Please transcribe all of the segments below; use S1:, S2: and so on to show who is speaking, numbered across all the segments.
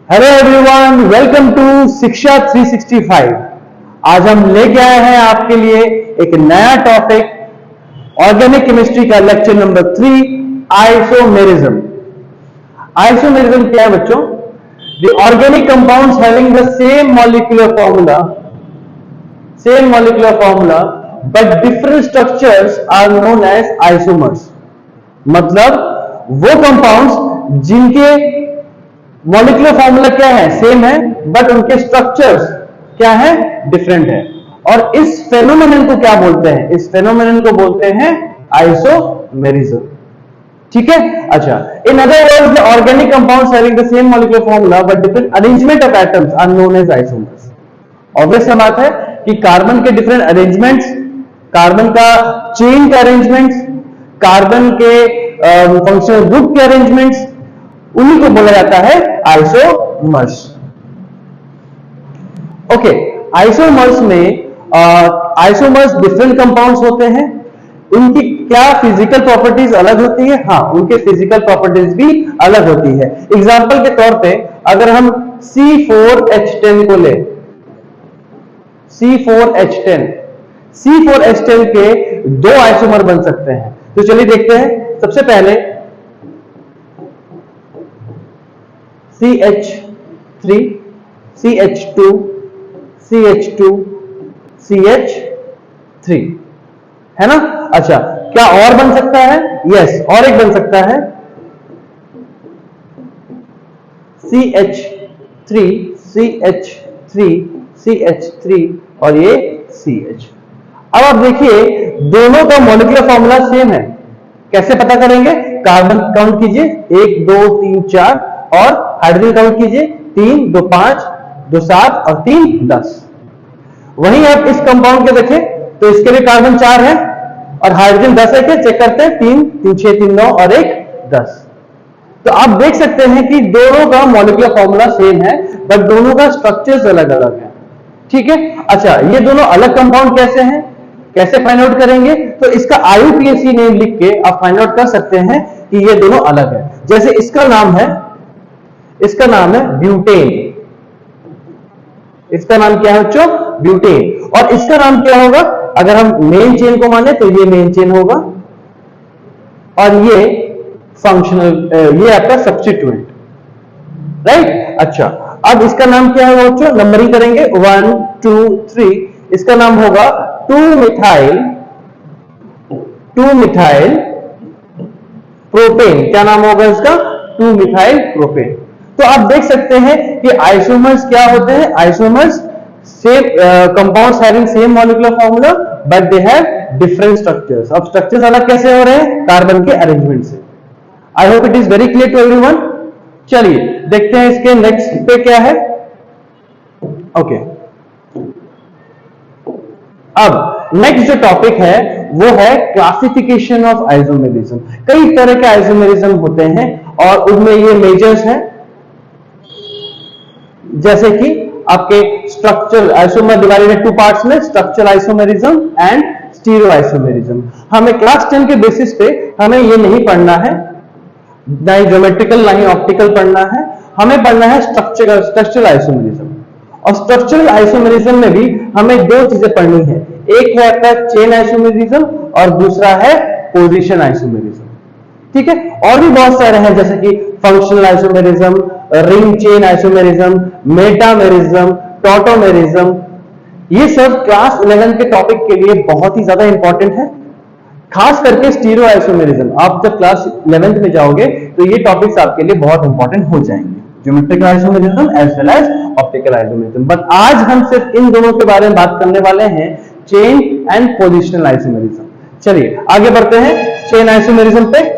S1: Hello everyone, welcome to शिक्षा 365। आज हम लेके आए हैं आपके लिए एक नया टॉपिक, ऑर्गेनिक केमिस्ट्री का लेक्चर नंबर 3, आइसोमेरिज्म। आइसोमेरिज्म क्या है बच्चों? The organic compounds having the same molecular formula but different structures are known as isomers. मतलब वो कंपाउंड्स जिनके मॉलिक्यूलर फॉर्मूला क्या है, सेम है, बट उनके स्ट्रक्चर्स क्या है, डिफरेंट है। और इस फेनोमेनन को क्या बोलते हैं? इस फेनोमेनन को बोलते हैं आइसोमेरिज्म। ठीक है, अच्छा। In other words, the organic compounds having the same molecular formula but different arrangement of atoms are known as isomers. Obvious बात है कि कार्बन के डिफरेंट अरेंजमेंट्स, कार्बन का चेन के अरेंजमेंट्स, कार्बन के फंक्शनल ग्रुप के अरेंजमेंट्स, उन्हीं को बोला जाता है आइसोमर्स। ओके, आइसोमर्स में आइसोमर्स डिफरेंट कंपाउंड्स होते हैं। उनकी क्या फिजिकल प्रॉपर्टीज अलग होती है? हाँ, उनके फिजिकल प्रॉपर्टीज भी अलग होती है। एग्जांपल के तौर पे अगर हम C4H10 को ले, C4H10 के दो आइसोमर बन सकते हैं। तो चलिए देखते हैं। सबसे पहले CH3, CH2, CH2, CH3, है ना? अच्छा, क्या और बन सकता है? यस, और एक बन सकता है CH3, CH3, CH3 और ये CH। अब आप देखिए, दोनों का मॉलिक्यूलर फॉर्मूला सेम है। कैसे पता करेंगे? कार्बन काउंट कीजिए, 1 2 3 4, और हाइड्रोजन काउंट कीजिए, 3 2 5 2 7 और 3 10। वहीं आप इस कंपाउंड के देखें तो इसके लिए कार्बन 4 है और हाइड्रोजन 10 है। क्या चेक करते हैं? 3 3 6 3 9 और 1 10। तो आप देख सकते हैं कि दोनों का मॉलिक्यूलर फॉर्मूला सेम है, बट दोनों का स्ट्रक्चर्स अलग अलग है। ठीक है, अच्छा, ये दोनों अलग कंपाउंड कैसे हैं, कैसे फाइंड आउट करेंगे? तो इसका IUPAC नेम लिख के आप फाइंड आउट कर सकते हैं कि ये दोनों अलग है। जैसे इसका नाम है ब्यूटेन। इसका नाम क्या है बच्चों? ब्यूटेन। और इसका नाम क्या होगा? अगर हम मेन चेन को माने तो ये मेन चेन होगा, और ये फंक्शनल, ये आपका सब्स्टिट्यूएंट, राइट? अच्छा, अब इसका नाम क्या होगा बच्चों? नंबरिंग करेंगे 1 2 3। इसका नाम होगा 2 मिथाइल प्रोपेन। क्या नाम होगा इसका? 2 मिथाइल प्रोपेन। तो आप देख सकते हैं कि आइसोमर्स क्या होते हैं? Isomers same compounds having same molecular formula but they have different structures. अब स्ट्रक्चर्स अलग कैसे हो रहे हैं? कार्बन के अरेंजमेंट से। I hope it is very clear to everyone. चलिए देखते हैं इसके नेक्स्ट पे क्या है। ओके, अब नेक्स्ट जो टॉपिक है वो है क्लासिफिकेशन ऑफ आइसोमेरिज्म। कई तरह के आइसोमेरिज्म होते हैं और उनमें ये मेजर्स हैं, जैसे कि आपके structural isomer divided in 2 parts में, structural isomerism and stereoisomerism. हमें क्लास 10 के बेसिस पे हमें ये नहीं पढ़ना है, ना ही ज्योमेट्रिकल ना ही ऑप्टिकल पढ़ना है। हमें पढ़ना है स्ट्रक्चरल आइसोमेरिज्म। और स्ट्रक्चरल आइसोमेरिज्म में भी हमें दो चीजें पढ़नी है। एक है आपका चेन आइसोमेरिज्म और दूसरा है पोजीशन आइसोमेरिज्म। ठीक है, और भी बहुत सारे हैं, जैसे कि functional isomerism, ring chain isomerism, metamerism, tautomerism. ये सब क्लास 11 के टॉपिक के लिए बहुत ही ज्यादा इंपॉर्टेंट है, खास करके स्टीरियो आइसोमेरिज्म। आप जब क्लास 11th में जाओगे तो ये टॉपिक्स आपके लिए बहुत इंपॉर्टेंट हो जाएंगे, geometrical isomerism as well as optical isomerism. But आज हम सिर्फ इन दोनों के बारे में बात करने वाले हैं, चेन एंड पोजिशनल आइसोमेरिज्म। चलिए आगे बढ़ते हैं चेन आइसोमेरिज्म पे।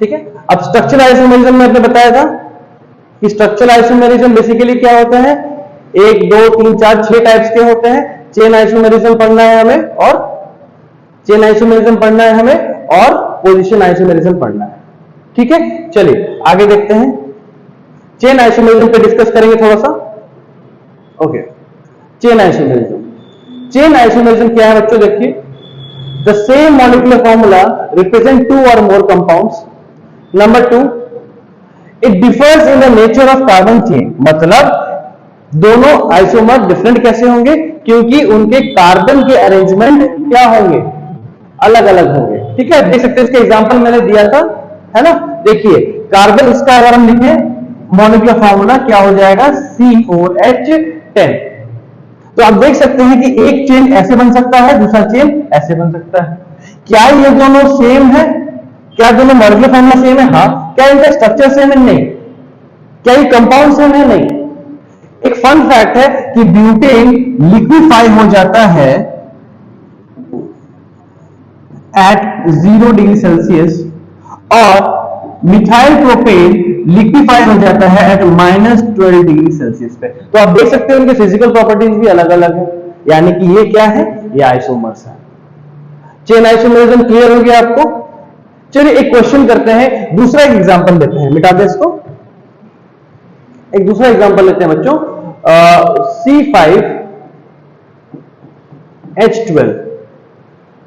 S1: ठीक है, अब स्ट्रक्चरल आइसोमेरिज्म में आपने बताया था कि स्ट्रक्चरल आइसोमेरिज्म बेसिकली क्या होता है? 1 2 3 4 6 टाइप्स के होते हैं। चेन आइसोमेरिज्म पढ़ना है हमें, और चेन आइसोमेरिज्म पढ़ना है हमें, और पोजीशन आइसोमेरिज्म पढ़ना है। ठीक है, चलिए आगे देखते हैं। चेन आइसोमेरिज्म पे डिस्कस करेंगे थोड़ा सा। ओके, चेन आइसोमेरिज्म क्या है बच्चों? देखिए, The same molecular formula represent two or more compounds. Number 2, it differs in the nature of carbon chain. मतलब दोनों आइसोमर डिफरेंट कैसे होंगे? क्योंकि उनके कार्बन के अरेंजमेंट क्या होंगे? अलग अलग होंगे। ठीक है, देख सकते हैं, इसका एग्जांपल मैंने दिया था, है ना। देखिए कार्बन, इसका अगर हम लिखें मॉलिक्यूलर फॉर्मूला क्या हो जाएगा? C4H10। तो आप देख सकते हैं कि एक चेन ऐसे बन सकता है, दूसरा चेन ऐसे बन सकता है। क्या ये दोनों सेम है? क्या दोनों मॉलिक्यूलर फॉर्मूला सेम है? हाँ। क्या इनका स्ट्रक्चर सेम है? नहीं। क्या ये कंपाउंड सेम है? नहीं। एक फन फैक्ट है कि ब्यूटेन लिक्विफाई हो जाता है एट 0 डिग्री सेल्सियस और मिथाइल प्रोपेन लिक्विफाई हो जाता है एट -12 डिग्री सेल्सियस पे। तो आप देख सकते हैं उनके फिजिकल प्रॉपर्टीज भी अलग अलग है, यानी कि ये क्या है? ये आइसोमर्स है। चेन आइसोमरिज्म क्लियर हो गया आपको? चलिए एक क्वेश्चन करते हैं, दूसरा एक एग्जांपल लेते हैं, मिटा दे इसको। एक दूसरा एग्जांपल लेते हैं बच्चों, C5H12।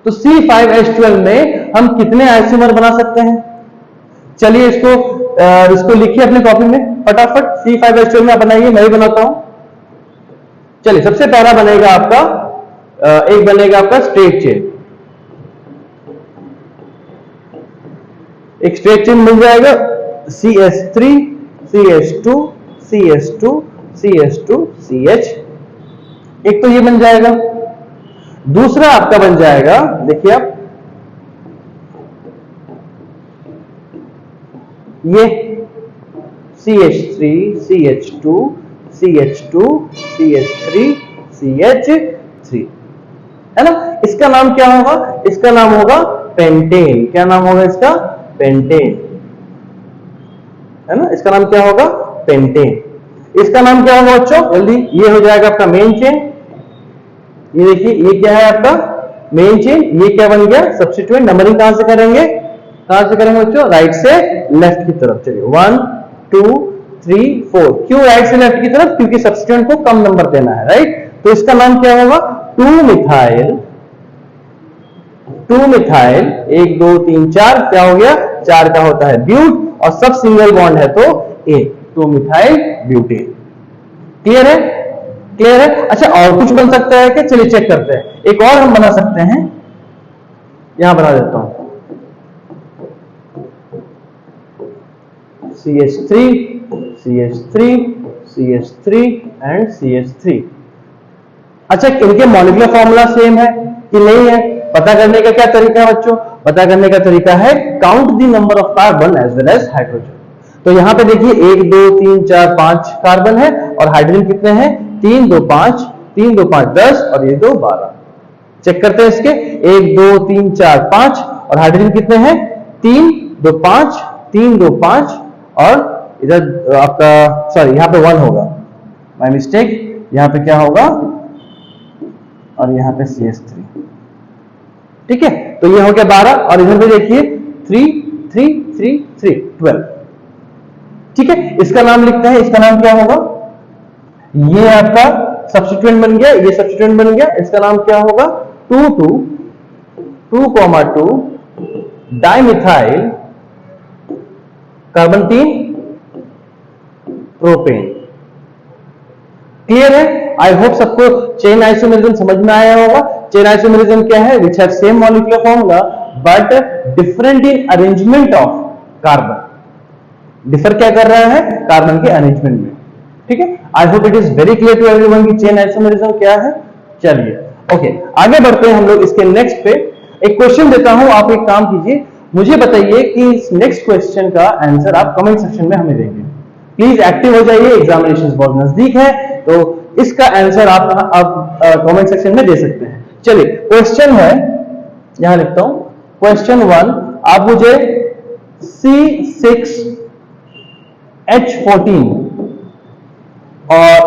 S1: तो C5H12 में हम कितने आइसोमर बना सकते हैं? चलिए इसको लिखिए अपने कॉपी में फटाफट। C5H12 में बनाइए, मैं भी बनाता हूं। चलिए सबसे पहला बनेगा आपका एक बनेगा आपका स्ट्रेट चेन। एक स्ट्रेट चेन बन जाएगा CH3 CH2 CH2 CH2 CH। एक तो ये बन जाएगा। दूसरा आपका बन जाएगा, देखिए आप, ये CH3 CH2 CH2 CH3 CH3, है ना। इसका नाम क्या होगा? इसका नाम होगा पेंटेन। क्या नाम होगा इसका? पेंटेन, है ना। इसका नाम क्या होगा? पेंटेन। इसका नाम क्या होगा बच्चों? जल्दी, ये हो जाएगा आपका मेन चेन। ये देखिए, ये क्या है आपका? Main chain. ये क्या बन गया? सब्स्टिट्यूएंट। नंबरिंग कहां से करेंगे? कहां से करेंगे बच्चों? राइट से लेफ्ट की तरफ। चलिए 1 2 3 4। क्यों राइट से लेफ्ट की तरफ? क्योंकि सब्स्टिट्यूएंट को कम नंबर देना है, राइट। तो इसका नाम क्या होगा? 2 मिथाइल 1 2 3 4। क्या हो गया? 4 का होता है ब्यूट और सब सिंगल बॉन्ड है तो A, 2 मिथाइल ब्यूटेन। क्लियर है? क्लियर है। अच्छा, और कुछ बन सकता है क्या? चलिए चेक करते हैं। एक और हम बना सकते हैं, यहां बना देता हूं CH3 CH3 CH3 and CH3। अच्छा, इनके मॉलिक्यूलर फॉर्मूला सेम है कि नहीं है? पता करने का क्या तरीका है बच्चों? पता करने का तरीका है count the number of carbon as well as hydrogen. तो यहां पे देखिए 1 2 3 4 5 कार्बन है और हाइड्रोजन कितने हैं? 3 2 5 3 2 5 10 और ये 2 12। चेक करते हैं इसके 1 2 3 4 5 और हाइड्रोजन कितने हैं? 3 2 5 3 2 5 और इधर आपका सॉरी यहां पे 1 होगा, माय मिस्टेक। यहां पे क्या होगा? और यहां पे CH3। ठीक है, तो ये हो गया 12 और इधर भी देखिए 3 3 3 3 12। ठीक है, इसका नाम लिखते हैं। इसका नाम क्या होगा? ये आपका सब्स्टिट्यूएंट बन गया, ये सब्स्टिट्यूएंट बन गया। इसका नाम क्या होगा? 2 2 2,2 डाइमिथाइल कार्बन 3 प्रोपेन। क्लियर है? आई होप सबको चेन आइसोमेरिज्म समझ में आया होगा। चेन आइसोमेरिज्म क्या है? Which have same molecular formula but different in arrangement of carbon. Differ क्या कर रहा है? कार्बन के अरेंजमेंट में। ठीक है, I hope it is very clear to everyone कि चेन आइसोमेरिज्म क्या है। चलिए ओके, आगे बढ़ते हैं हम लोग इसके नेक्स्ट पे। एक क्वेश्चन देता हूं, आप एक काम कीजिए, मुझे बताइए कि इस नेक्स्ट क्वेश्चन का आंसर आप कमेंट सेक्शन में हमें देंगे। प्लीज एक्टिव हो जाइए, एग्जामिनेशन बहुत नजदीक है, तो इसका आंसर आप कमेंट सेक्शन में दे सकते हैं। चलिए क्वेश्चन है, यहां लिखता हूं क्वेश्चन 1। आप मुझे C6H14 और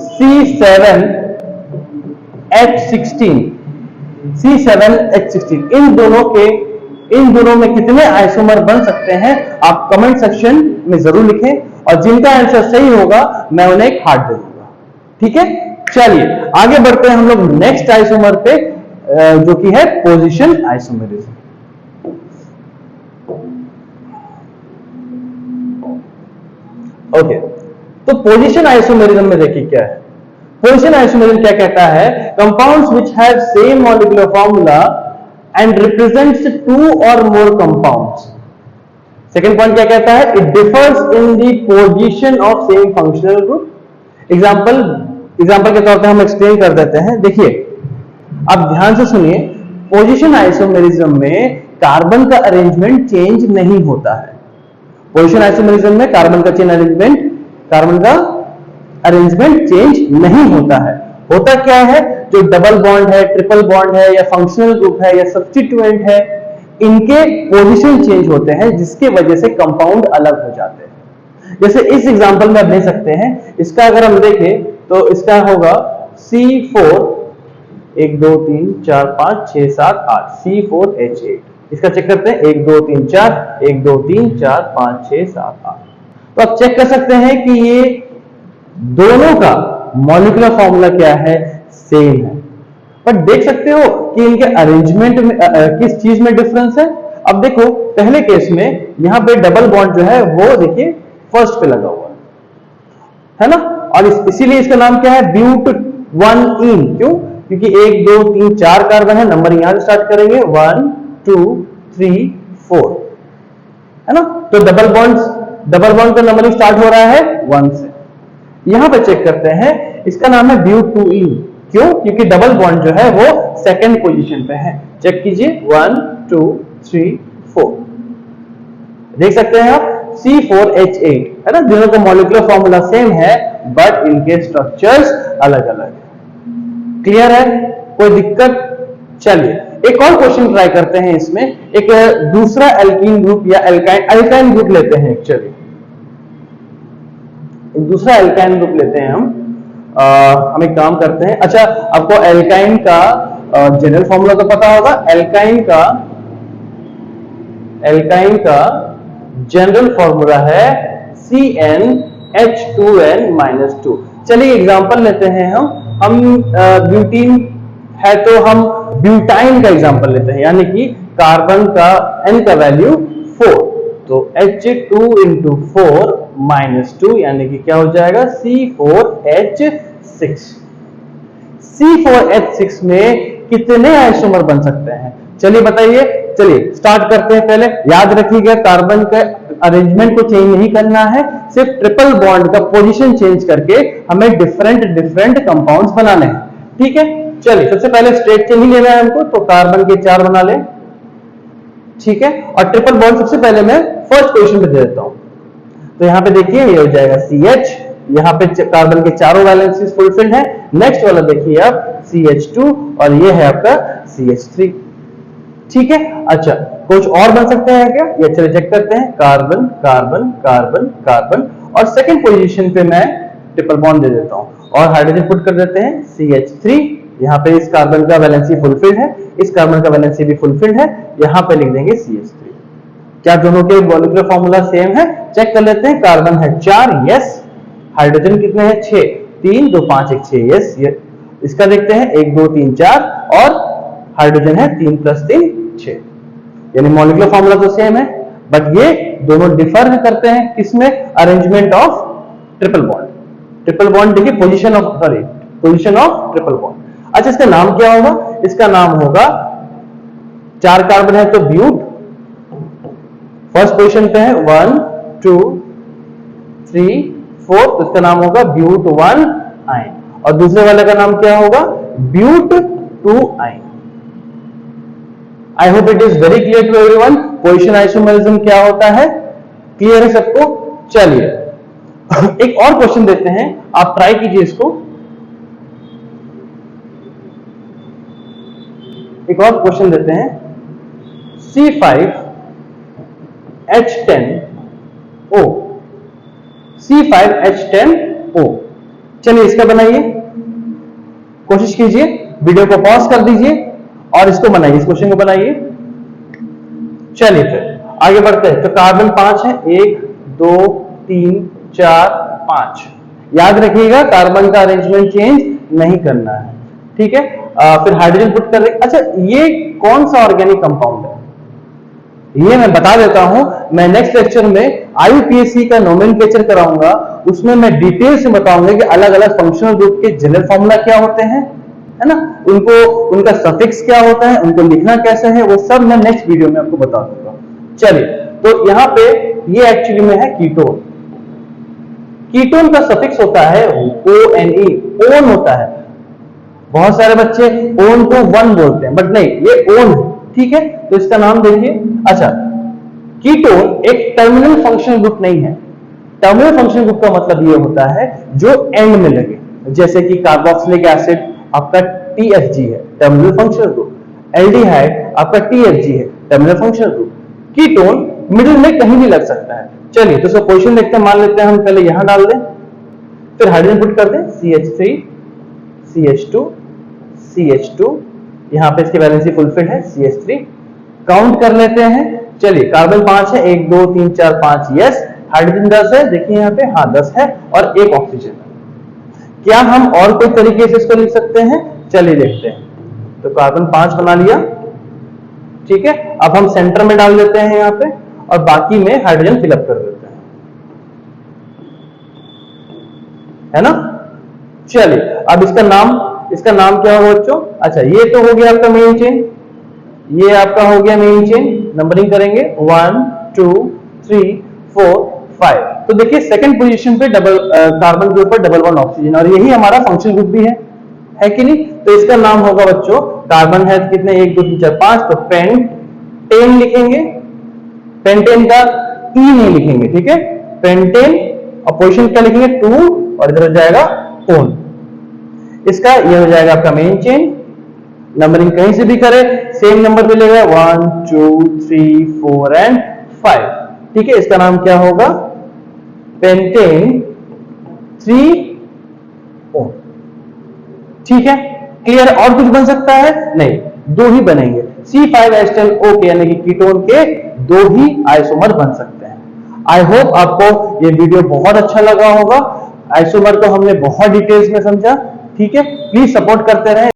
S1: C7H16 इन दोनों में कितने आइसोमर बन सकते हैं, आप कमेंट सेक्शन में जरूर लिखें और जिनका आंसर सही होगा मैं उन्हें एक हार्ट दे दूंगा। ठीक है, चलिए आगे बढ़ते हैं हम लोग नेक्स्ट आइसोमर पे। जो कि है पोजीशन आइसोमेरिज्म। ओके, तो पोजीशन आइसोमेरिज्म में देखिए क्या है। पोजीशन आइसोमेरिज्म क्या कहता है, compounds which have same molecular formula and represents to और मोर कंपाउंड्स। सेकंड पॉइंट क्या कहता है, it differs in the position of same functional group. Example के तौर पे हम एक्सप्लेन कर देते हैं। देखिए अब ध्यान से सुनिए, पोजीशन आइसोमेरिज्म में कार्बन का अरेंजमेंट चेंज नहीं होता है। पोजीशन आइसोमेरिज्म में कार्बन का अरेंजमेंट चेंज नहीं होता है। होता क्या है, जो डबल बॉन्ड है, ट्रिपल बॉन्ड है, या फंक्शनल ग्रुप है, या सब्स्टिट्यूएंट है, इनके पोजीशन चेंज होते हैं, जिसके वजह से कंपाउंड अलग हो जाते हैं। जैसे इस एग्जांपल में आप देख सकते हैं, इसका अगर हम देखें तो इसका होगा C4 1 2 3 4 5 6 7 8 C4H8। इसका चेक करते हैं, 1 2 3 4 1 2 3 4 5 6 7 8। तो आप चेक कर सकते हैं कि ये दोनों का मॉलिक्यूलर फॉर्मूला क्या है, सेम है। बट देख सकते हो कि इनके अरेंजमेंट में किस चीज में डिफरेंस है। अब देखो पहले केस में यहां पे डबल बॉन्ड जो है वो देखिए फर्स्ट पे लगा हुआ है ना, और इसीलिए इसका नाम क्या है, ब्यूट 1 इन। क्यों? क्योंकि 1 2 3 4 कार्बन है, नंबर यहां से स्टार्ट करेंगे 1 2 3 4, है ना। तो डबल बॉन्ड का नंबरिंग स्टार्ट हो रहा है 1 से। यहां पे चेक करते हैं, इसका नाम है ब्यूट 2 इन। क्यों? क्योंकि डबल बॉन्ड जो है वो सेकंड पोजीशन पे है। चेक कीजिए 1 2 3 4, देख सकते हैं आप C4H8, है ना। दोनों का मॉलिक्यूलर फॉर्मूला सेम है, बट इनके स्ट्रक्चर्स अलग अलग है। क्लियर है? कोई दिक्कत? चलिए एक और क्वेश्चन ट्राई करते हैं। इसमें एक दूसरा एल्कीन ग्रुप या अल्काइन ग्रुप लेते हैं। चलिए एक दूसरा एल्काइन ग्रुप लेते हैं हम एक काम करते हैं। अच्छा, आपको एल्काइन का जनरल फॉर्मूला तो पता होगा। एल्काइन का जनरल फॉर्मूला है CnH2n-2। चलिए एग्जांपल लेते हैं हम ब्यूटीन है तो हम ब्यूटाइन का एग्जांपल लेते हैं, यानी कि कार्बन का n का वैल्यू 4, तो H2 × 4 - 2 यानी कि क्या हो जाएगा, C4H6। C4H6 में कितने आइसोमर बन सकते हैं, चलिए बताइए। चलिए स्टार्ट करते हैं। पहले याद रखिएगा, कार्बन के अरेंजमेंट को चेंज नहीं करना है, सिर्फ ट्रिपल बॉन्ड का पोजीशन चेंज करके हमें डिफरेंट कंपाउंड्स बनाने हैं। ठीक है, चलिए सबसे पहले स्ट्रेट चेन ही लेना है हमको, तो कार्बन के 4 बना ले। ठीक है, और ट्रिपल बॉन्ड सबसे पहले मैं फर्स्ट पोजीशन पे दे देता हूं। तो यहां पे देखिए ये हो जाएगा CH, यहां पे कार्बन के चारों वैलेंसीज फुलफिल्ड है। नेक्स्ट वाला देखिए आप CH2, और ये है आपका CH3। ठीक है, अच्छा कुछ और बन सकते हैं क्या, ये चलिए चेक करते हैं। कार्बन कार्बन कार्बन कार्बन, और सेकंड पोजीशन पे मैं ट्रिपल बॉन्ड दे देता हूं, और हाइड्रोजन पुट कर देते हैं CH3। यहां पे इस कार्बन का वैलेंसी फुलफिल्ड है, इस कार्बन का वैलेंसी भी फुलफिल्ड है, यहां पे लिख देंगे CH3। क्या दोनों के मॉलिक्यूलर फॉर्मूला सेम है? चेक कर लेते हैं। कार्बन है 4, यस। हाइड्रोजन कितने हैं, 6, 3 2 5 1 6, यस। इसका देखते हैं 1 2 3 4, और हाइड्रोजन है 3 + 3 6, यानी मॉलिक्यूलर फॉर्मूला तो सेम है, बट ये दोनों डिफर करते हैं किसमें, अरेंजमेंट ऑफ ट्रिपल बॉन्ड देखिए, पोजीशन ऑफ ट्रिपल बॉन्ड। अच्छा इसका नाम क्या होगा, इसका नाम होगा, 4 कार्बन है तो ब्यूट, फर्स्ट पोजीशन पे है 1 2 3 4, तो इसका नाम होगा ब्यूट 1 आइन, और दूसरे वाले का नाम क्या होगा, but 2 yne. I hope it is very clear to everyone. Position isomerism क्या होता है, क्लियर है सबको? चलिए एक और क्वेश्चन देते हैं, आप ट्राई कीजिए इसको। एक और क्वेश्चन देते हैं, C5H10O, C5H10O। चलिए इसका बनाइए, कोशिश कीजिए, वीडियो को पॉज कर दीजिए और इसको बनाइए, इस क्वेश्चन को बनाइए। चलिए फिर आगे बढ़ते हैं। तो कार्बन 5 है, 1 2 3 4 5। याद रखिएगा कार्बन का अरेंजमेंट चेंज नहीं करना है। ठीक है। फिर हाइड्रोजन पुट कर रहे। अच्छा, ये कौन सा ऑर्गेनिक कंपाउंड है ये मैं बता देता हूं। मैं नेक्स्ट लेक्चर में आईयूपीएसी का नोमेनक्लेचर कराऊंगा, उसमें मैं डिटेल से बताऊंगा कि अलग अलग फंक्शनल ग्रुप के जनरल फॉर्मूला क्या होते हैं, है ना, उनको उनका सफिक्स क्या होता है, उनको लिखना कैसे है, वो सब मैं नेक्स्ट वीडियो में आपको बता दूंगा। चलिए, तो यहाँ पे ये एक्चुअली में है कीटोन। कीटोन का सफिक्स होता है ONE, ओन होता है। बहुत सारे बच्चे ओन को वन बोलते हैं, बट नहीं, ये ओन है, ठीक है। तो इसका नाम देखिए। अच्छा, कीटोन एक टर्मिनल फंक्शनल ग्रुप नहीं है। टर्मिनल फंक्शनल ग्रुप का मतलब ये होता है जो एंड में लगे, जैसे कि कार्बोक्सिलिक एसिड आपका TFG है, टर्मिनल फंक्शनल ग्रुप। एल्डिहाइड आपका TFG है, terminal functional group. Ketone middle में कहीं भी लग सकता है। चलिए, तो इसका पोजीशन देखते हैं। मान लेते हैं हम पहले यहां डाल दें, फिर हाइड्रोजन पुट कर दें, CH3 CH2 CH2, यहां पे इसकी वैलेंसी फुलफिल है, CH3। काउंट कर लेते हैं। चलिए, कार्बन 5 है, 1 2 3 4 5, यस। हाइड्रोजन 10 है, देखिए यहां पे, हाँ 10 है, और एक ऑक्सीजन। क्या हम और कोई तरीके से इसको लिख सकते हैं? चलिए देखते हैं। तो कार्बन 5 बना लिया, ठीक है। अब हम सेंटर में डाल देते हैं यहां पे, और बाकी में हाइड्रोजन फिलअप कर देते हैं, है ना। चलिए, अब इसका नाम क्या होगा बच्चों? अच्छा, ये तो हो गया आपका मेन चेन, ये आपका हो गया मेन चेन। नंबरिंग करेंगे 1 2 3 4 5। तो देखिए, सेकंड पोजीशन पे डबल कार्बन के ऊपर डबल वन ऑक्सीजन, और यही हमारा फंक्शनल ग्रुप भी है कि नहीं। तो इसका नाम होगा बच्चों, कार्बन है कितने, 1 2 3 4 5, तो पेंटेन लिखेंगे। पेंटेन का ई नहीं लिखेंगे, ठीक है, पेंटेन। और पोजीशन क्या लिखेंगे? 2, और इधर हो जाएगा ओन। इसका ये हो जाएगा आपका मेन चेन। नंबरिंग कहीं से भी करें, सेम नंबर पे लेगा, 1 2 3 4 एंड 5, ठीक है। इसका नाम क्या होगा? पेंटेन 3 ओन, ठीक है। क्लियर? और कुछ बन सकता है? नहीं, दो ही बनेंगे, C5H10O के, यानी कि कीटोन के 2 ही आइसोमर बन सकते हैं। आई होप आपको ये वीडियो बहुत अच्छा लगा होगा। आइसोमर को हमने बहुत डिटेल्स में समझा, ठीक है। प्लीज सपोर्ट करते रहे।